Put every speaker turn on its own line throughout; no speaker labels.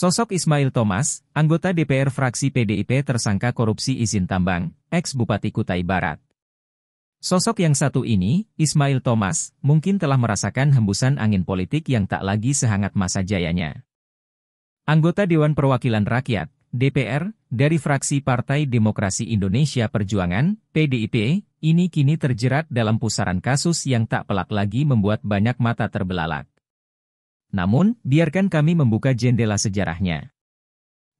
Sosok Ismail Thomas, anggota DPR fraksi PDIP tersangka korupsi izin tambang, ex-Bupati Kutai Barat. Sosok yang satu ini, Ismail Thomas, mungkin telah merasakan hembusan angin politik yang tak lagi sehangat masa jayanya. Anggota Dewan Perwakilan Rakyat, DPR, dari fraksi Partai Demokrasi Indonesia Perjuangan, PDIP, ini kini terjerat dalam pusaran kasus yang tak pelak lagi membuat banyak mata terbelalak. Namun, biarkan kami membuka jendela sejarahnya.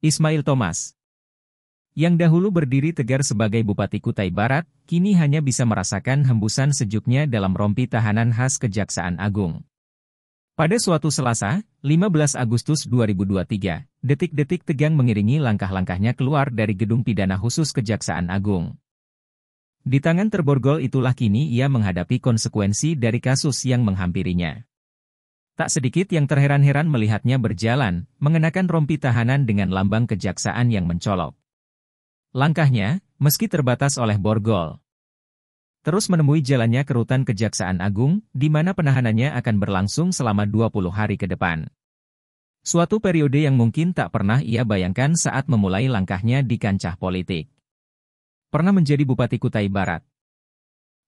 Ismail Thomas, yang dahulu berdiri tegar sebagai Bupati Kutai Barat, kini hanya bisa merasakan hembusan sejuknya dalam rompi tahanan khas Kejaksaan Agung. Pada suatu Selasa, 15 Agustus 2023, detik-detik tegang mengiringi langkah-langkahnya keluar dari gedung pidana khusus Kejaksaan Agung. Di tangan terborgol itulah kini ia menghadapi konsekuensi dari kasus yang menghampirinya. Tak sedikit yang terheran-heran melihatnya berjalan, mengenakan rompi tahanan dengan lambang kejaksaan yang mencolok. Langkahnya, meski terbatas oleh borgol, terus menemui jalannya ke rutan Kejaksaan Agung, di mana penahanannya akan berlangsung selama 20 hari ke depan. Suatu periode yang mungkin tak pernah ia bayangkan saat memulai langkahnya di kancah politik. Pernah menjadi Bupati Kutai Barat,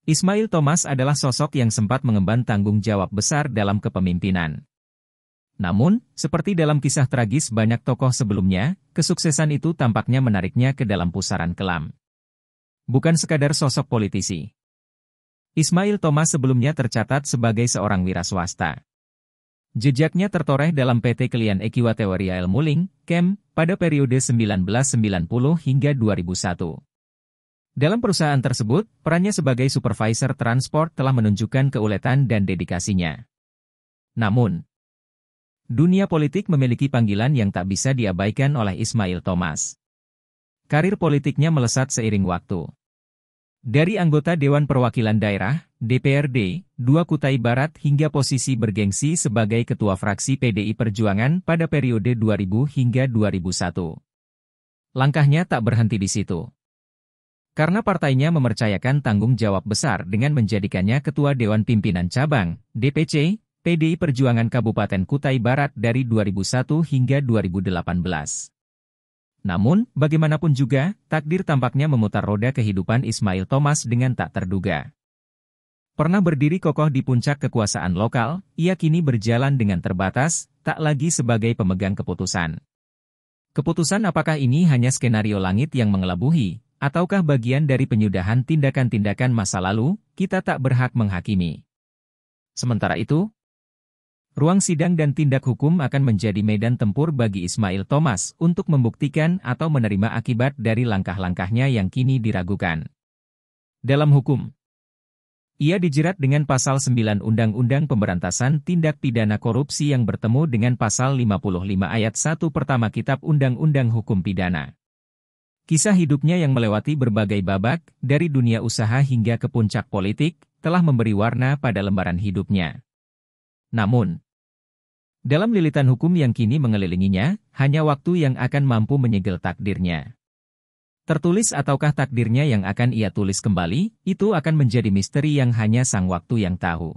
Ismail Thomas adalah sosok yang sempat mengemban tanggung jawab besar dalam kepemimpinan. Namun, seperti dalam kisah tragis banyak tokoh sebelumnya, kesuksesan itu tampaknya menariknya ke dalam pusaran kelam. Bukan sekadar sosok politisi. Ismail Thomas sebelumnya tercatat sebagai seorang wira swasta. Jejaknya tertoreh dalam PT Kelian Equiwateria El Muling, KEM, pada periode 1990 hingga 2001. Dalam perusahaan tersebut, perannya sebagai supervisor transport telah menunjukkan keuletan dan dedikasinya. Namun, dunia politik memiliki panggilan yang tak bisa diabaikan oleh Ismail Thomas. Karir politiknya melesat seiring waktu. Dari anggota Dewan Perwakilan Daerah, DPRD, 2 Kutai Barat hingga posisi bergengsi sebagai Ketua Fraksi PDI Perjuangan pada periode 2000 hingga 2001. Langkahnya tak berhenti di situ. Karena partainya mempercayakan tanggung jawab besar dengan menjadikannya Ketua Dewan Pimpinan Cabang, DPC, PDI Perjuangan Kabupaten Kutai Barat dari 2001 hingga 2018. Namun, bagaimanapun juga, takdir tampaknya memutar roda kehidupan Ismail Thomas dengan tak terduga. Pernah berdiri kokoh di puncak kekuasaan lokal, ia kini berjalan dengan terbatas, tak lagi sebagai pemegang keputusan. Keputusan apakah ini hanya skenario langit yang mengelabuhi, ataukah bagian dari penyudahan tindakan-tindakan masa lalu, kita tak berhak menghakimi. Sementara itu, ruang sidang dan tindak hukum akan menjadi medan tempur bagi Ismail Thomas untuk membuktikan atau menerima akibat dari langkah-langkahnya yang kini diragukan. Dalam hukum, ia dijerat dengan Pasal 9 Undang-Undang Pemberantasan Tindak Pidana Korupsi yang bertemu dengan Pasal 55 Ayat 1 Pertama Kitab Undang-Undang Hukum Pidana. Kisah hidupnya yang melewati berbagai babak, dari dunia usaha hingga ke puncak politik, telah memberi warna pada lembaran hidupnya. Namun, dalam lilitan hukum yang kini mengelilinginya, hanya waktu yang akan mampu menyegel takdirnya. Tertulis ataukah takdirnya yang akan ia tulis kembali, itu akan menjadi misteri yang hanya sang waktu yang tahu.